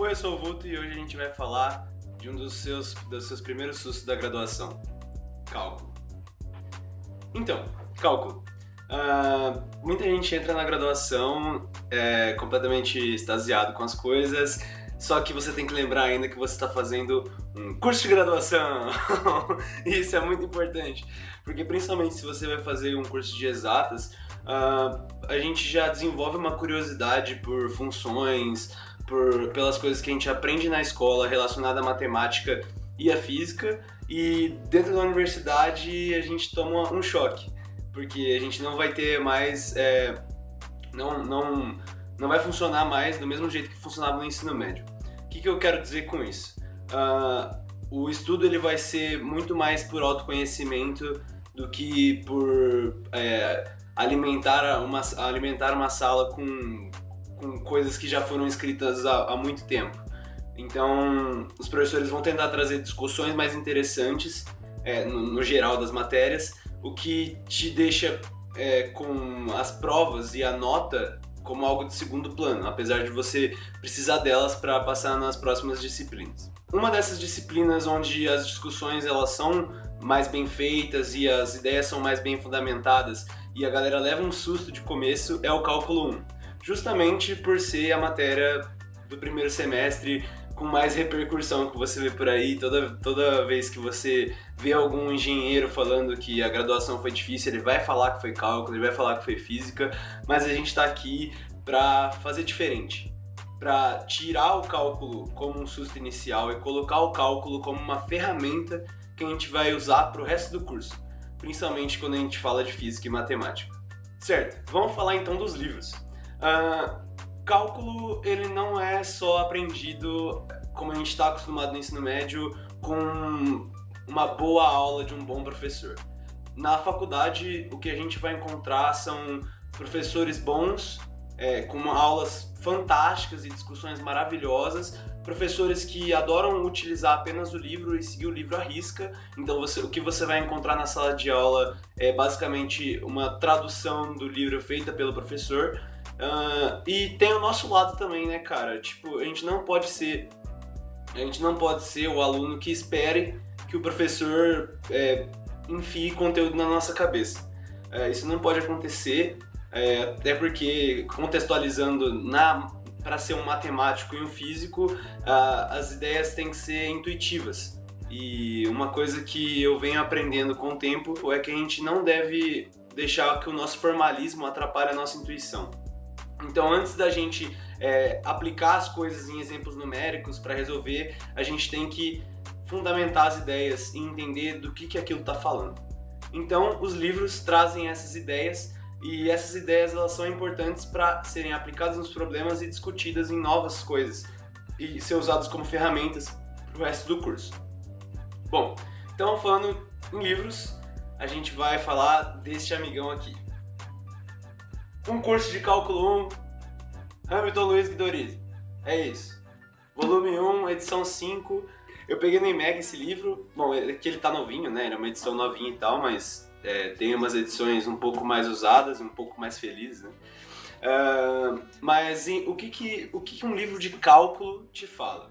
Oi, eu sou o Vulto e hoje a gente vai falar de um dos seus primeiros sustos da graduação: cálculo. Então, cálculo. Muita gente entra na graduação completamente extasiado com as coisas, só que você tem que lembrar ainda que você está fazendo um curso de graduação. Isso é muito importante, porque principalmente se você vai fazer um curso de exatas, a gente já desenvolve uma curiosidade por funções, pelas coisas que a gente aprende na escola relacionada à matemática e à física, e dentro da universidade a gente toma um choque, porque a gente não vai ter mais, não vai funcionar mais do mesmo jeito que funcionava no ensino médio. O que eu quero dizer com isso? O estudo ele vai ser muito mais por autoconhecimento do que por alimentar uma sala com coisas que já foram escritas há muito tempo. Então, os professores vão tentar trazer discussões mais interessantes no geral das matérias, o que te deixa com as provas e a nota como algo de segundo plano, apesar de você precisar delas para passar nas próximas disciplinas. Uma dessas disciplinas onde as discussões elas são mais bem feitas e as ideias são mais bem fundamentadas e a galera leva um susto de começo é o cálculo 1. Justamente por ser a matéria do primeiro semestre com mais repercussão que você vê por aí. Toda vez que você vê algum engenheiro falando que a graduação foi difícil, ele vai falar que foi cálculo, ele vai falar que foi física, mas a gente está aqui para fazer diferente, para tirar o cálculo como um susto inicial e colocar o cálculo como uma ferramenta que a gente vai usar para o resto do curso, principalmente quando a gente fala de física e matemática. Certo, vamos falar então dos livros. Cálculo ele não é só aprendido como a gente está acostumado no ensino médio com uma boa aula de um bom professor. Na faculdade o que a gente vai encontrar são professores bons, com aulas fantásticas e discussões maravilhosas, professores que adoram utilizar apenas o livro e seguir o livro à risca. Então o que você vai encontrar na sala de aula é basicamente uma tradução do livro feita pelo professor. E tem o nosso lado também, né, cara? Tipo, a gente não pode ser o aluno que espere que o professor enfie conteúdo na nossa cabeça. Isso não pode acontecer, até porque, contextualizando para ser um matemático e um físico, as ideias têm que ser intuitivas. E uma coisa que eu venho aprendendo com o tempo é que a gente não deve deixar que o nosso formalismo atrapalhe a nossa intuição. Então, antes da gente aplicar as coisas em exemplos numéricos para resolver, a gente tem que fundamentar as ideias e entender do que aquilo está falando. Então, os livros trazem essas ideias, e essas ideias elas são importantes para serem aplicadas nos problemas e discutidas em novas coisas e ser usadas como ferramentas para o resto do curso. Bom, então falando em livros, a gente vai falar deste amigão aqui. Um curso de cálculo 1, Hamilton Luiz Guidorizzi. É isso. Volume 1, edição 5. Eu peguei no IMEG esse livro. Bom, é que ele tá novinho, né? Ele é uma edição novinha e tal, mas tem umas edições um pouco mais usadas, um pouco mais felizes, né? Mas o que um livro de cálculo te fala?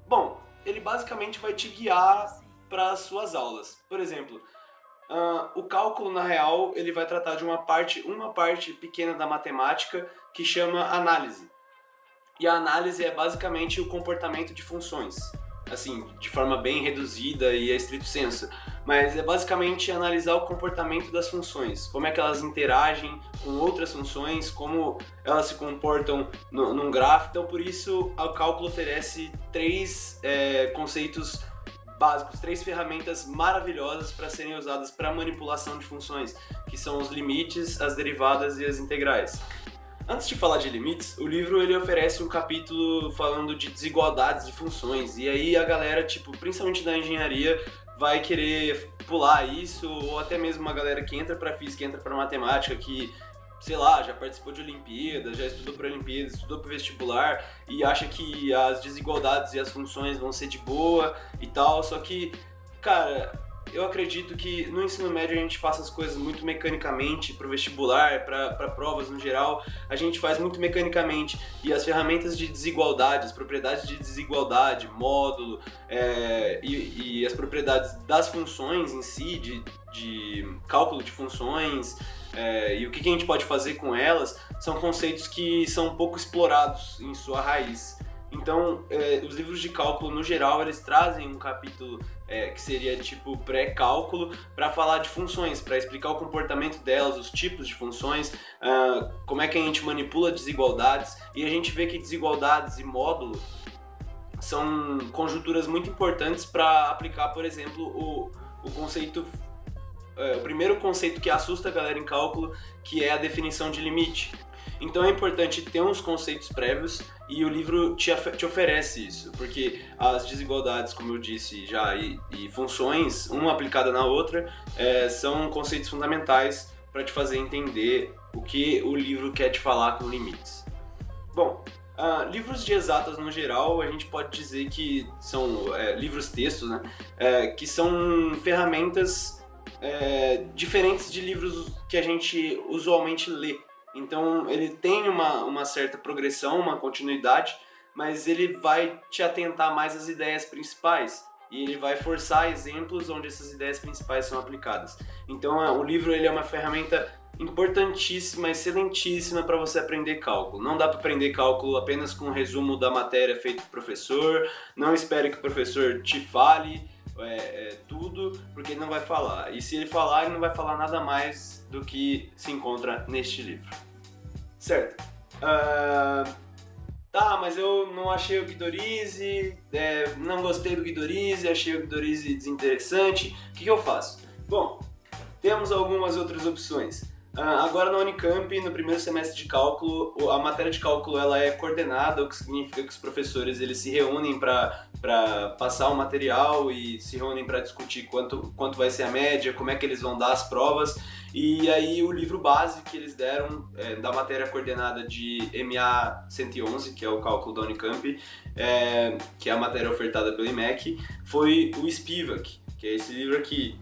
Bom, ele basicamente vai te guiar para as suas aulas. Por exemplo, o cálculo, na real, ele vai tratar de uma parte pequena da matemática que chama análise. E a análise é basicamente o comportamento de funções, assim, de forma bem reduzida e a estrito sensu. Mas é basicamente analisar o comportamento das funções, como é que elas interagem com outras funções, como elas se comportam num gráfico. Então, por isso, o cálculo oferece três conceitos básicos, três ferramentas maravilhosas para serem usadas para manipulação de funções, que são os limites, as derivadas e as integrais. Antes de falar de limites, o livro ele oferece um capítulo falando de desigualdades de funções, e aí a galera, principalmente da engenharia, vai querer pular isso, ou até mesmo uma galera que entra para física, entra para matemática, que sei lá, já participou de Olimpíadas, já estudou para Olimpíadas, estudou para vestibular e acha que as desigualdades e as funções vão ser de boa e tal, só que, cara, eu acredito que no ensino médio a gente faça as coisas muito mecanicamente, para o vestibular, para provas no geral, a gente faz muito mecanicamente, e as ferramentas de desigualdade, as propriedades de desigualdade, módulo, e as propriedades das funções em si, de cálculo de funções, e o que a gente pode fazer com elas, são conceitos que são pouco explorados em sua raiz. Então, os livros de cálculo, no geral, eles trazem um capítulo que seria tipo pré-cálculo para falar de funções, para explicar o comportamento delas, os tipos de funções, como é que a gente manipula desigualdades, e a gente vê que desigualdades e módulo são conjunturas muito importantes para aplicar, por exemplo, o conceito, o primeiro conceito que assusta a galera em cálculo, que é a definição de limite. Então é importante ter uns conceitos prévios, e o livro te oferece isso, porque as desigualdades, como eu disse já, e funções, uma aplicada na outra, são conceitos fundamentais para te fazer entender o que o livro quer te falar com limites. Bom, livros de exatas no geral, a gente pode dizer que são livros-textos, né? Que são ferramentas diferentes de livros que a gente usualmente lê. Então ele tem uma certa progressão, uma continuidade, mas ele vai te atentar mais às ideias principais, e ele vai forçar exemplos onde essas ideias principais são aplicadas. Então o livro ele é uma ferramenta importantíssima, excelentíssima para você aprender cálculo. Não dá para aprender cálculo apenas com um resumo da matéria feito pelo professor, não espere que o professor te fale tudo, porque ele não vai falar. E se ele falar, ele não vai falar nada mais do que se encontra neste livro. Certo. Tá, mas eu não achei o Guidorize, não gostei do Guidorize, achei o Guidorize desinteressante. O que eu faço? Bom, temos algumas outras opções. Agora na Unicamp, no primeiro semestre de cálculo, a matéria de cálculo ela é coordenada, o que significa que os professores eles se reúnem para passar o material e se reúnem para discutir quanto vai ser a média, como é que eles vão dar as provas. E aí o livro base que eles deram da matéria coordenada de MA 111, que é o cálculo da Unicamp, que é a matéria ofertada pelo IMEC, foi o Spivak, que é esse livro aqui.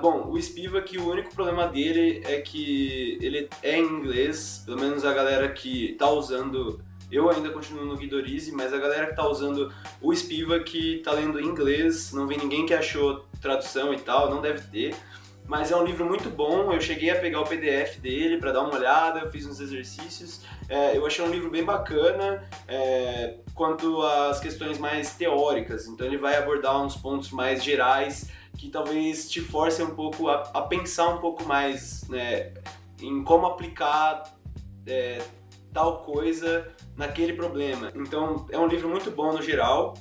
Bom, o Spivak, o único problema dele é que ele é em inglês, pelo menos a galera que tá usando, eu ainda continuo no Guidorize, mas a galera que tá usando o Spivak tá lendo em inglês, não vi ninguém que achou tradução e tal, não deve ter, mas é um livro muito bom. Eu cheguei a pegar o PDF dele para dar uma olhada, eu fiz uns exercícios, eu achei um livro bem bacana quanto às questões mais teóricas, então ele vai abordar uns pontos mais gerais que talvez te forcem um pouco a pensar um pouco mais, né, em como aplicar tal coisa naquele problema. Então é um livro muito bom no geral,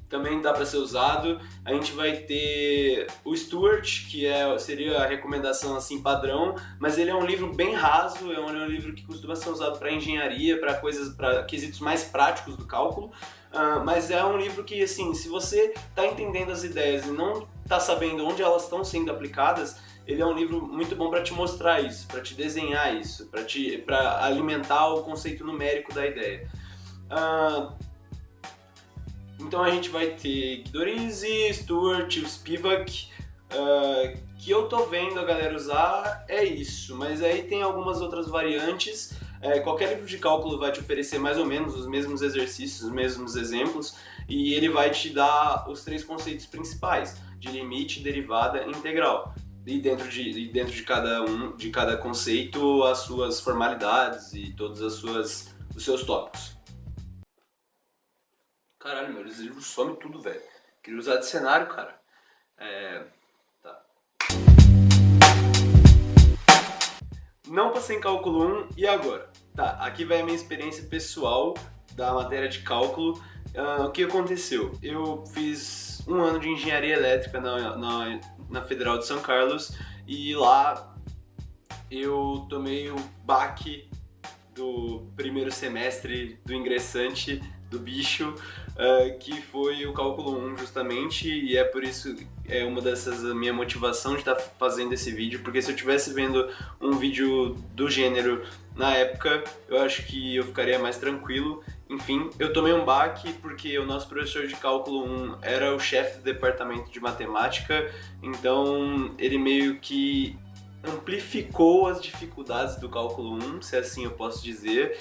também dá para ser usado. A gente vai ter o Stuart, que seria a recomendação assim padrão, mas ele é um livro bem raso, é um livro que costuma ser usado para engenharia, para quesitos mais práticos do cálculo. Mas é um livro que, assim, se você está entendendo as ideias e não está sabendo onde elas estão sendo aplicadas, ele é um livro muito bom para te mostrar isso, para te desenhar isso, para alimentar o conceito numérico da ideia. Então a gente vai ter Guidorize, Stuart, o Spivak, que eu tô vendo a galera usar, é isso, mas aí tem algumas outras variantes. Qualquer livro de cálculo vai te oferecer mais ou menos os mesmos exercícios, os mesmos exemplos, e ele vai te dar os 3 conceitos principais, de limite, derivada e integral. E dentro de cada conceito, as suas formalidades e todos os seus tópicos. Caralho, meu, esse livro some tudo, velho. Queria usar de cenário, cara. Tá. Não passei em cálculo 1, e agora? Tá, aqui vai a minha experiência pessoal da matéria de cálculo. O que aconteceu? Eu fiz 1 ano de engenharia elétrica na Federal de São Carlos, e lá eu tomei o baque do primeiro semestre do ingressante, do bicho, que foi o cálculo 1 justamente, e é por isso uma dessas a minha motivação de estar fazendo esse vídeo, porque se eu estivesse vendo um vídeo do gênero Na época, eu acho que eu ficaria mais tranquilo. Enfim, eu tomei um baque porque o nosso professor de cálculo 1 era o chefe do departamento de matemática, então ele meio que amplificou as dificuldades do cálculo 1, se assim eu posso dizer.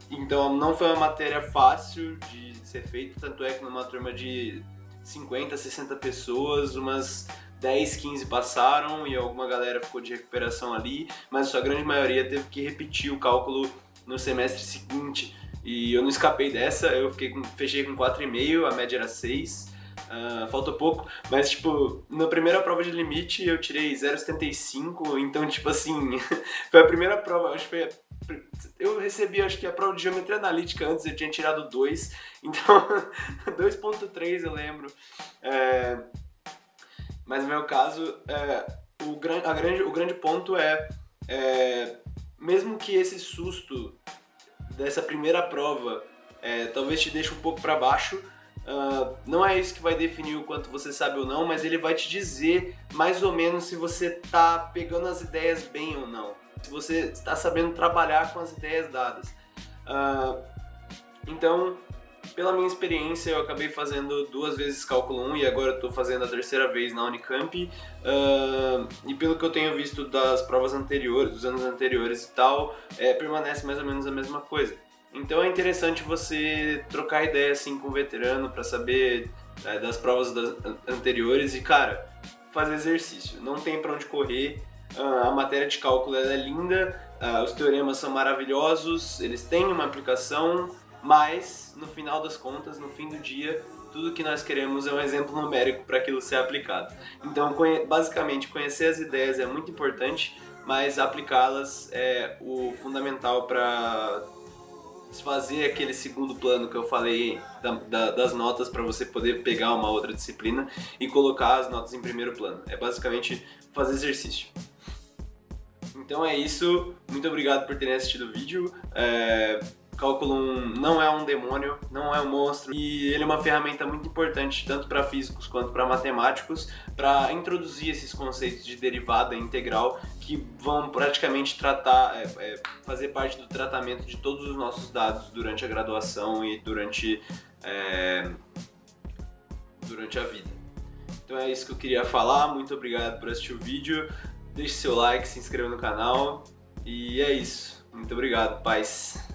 Então não foi uma matéria fácil de ser feita, tanto é que numa turma de 50, 60 pessoas, umas 10, 15 passaram e alguma galera ficou de recuperação ali, mas a sua grande maioria teve que repetir o cálculo no semestre seguinte. E eu não escapei dessa, eu fechei com 4,5, a média era 6, faltou pouco, mas tipo, na primeira prova de limite eu tirei 0,75, então tipo assim, foi a primeira prova, acho que eu recebi acho que a prova de geometria analítica antes, eu tinha tirado 2, então 2,3 eu lembro. Mas no meu caso, o grande ponto mesmo que esse susto dessa primeira prova talvez te deixe um pouco para baixo, não é isso que vai definir o quanto você sabe ou não, mas ele vai te dizer mais ou menos se você tá pegando as ideias bem ou não, se você está sabendo trabalhar com as ideias dadas. Então, pela minha experiência, eu acabei fazendo 2 vezes cálculo 1 e agora estou fazendo a 3ª vez na Unicamp, e pelo que eu tenho visto das provas anteriores, dos anos anteriores e tal, permanece mais ou menos a mesma coisa. Então é interessante você trocar ideia assim com o veterano para saber das provas anteriores e, cara, fazer exercício, não tem para onde correr. A matéria de cálculo ela é linda, os teoremas são maravilhosos, eles têm uma aplicação, mas no final das contas, no fim do dia, tudo que nós queremos é um exemplo numérico para aquilo ser aplicado. Então, basicamente, conhecer as ideias é muito importante, mas aplicá-las é o fundamental para desfazer aquele segundo plano que eu falei das notas, para você poder pegar uma outra disciplina e colocar as notas em primeiro plano. É basicamente fazer exercício. Então é isso, muito obrigado por terem assistido o vídeo. Cálculo 1 não é um demônio, não é um monstro, e ele é uma ferramenta muito importante tanto para físicos quanto para matemáticos, para introduzir esses conceitos de derivada integral que vão praticamente fazer parte do tratamento de todos os nossos dados durante a graduação e durante a vida. Então é isso que eu queria falar, muito obrigado por assistir o vídeo, deixe seu like, se inscreva no canal, e é isso. Muito obrigado, paz!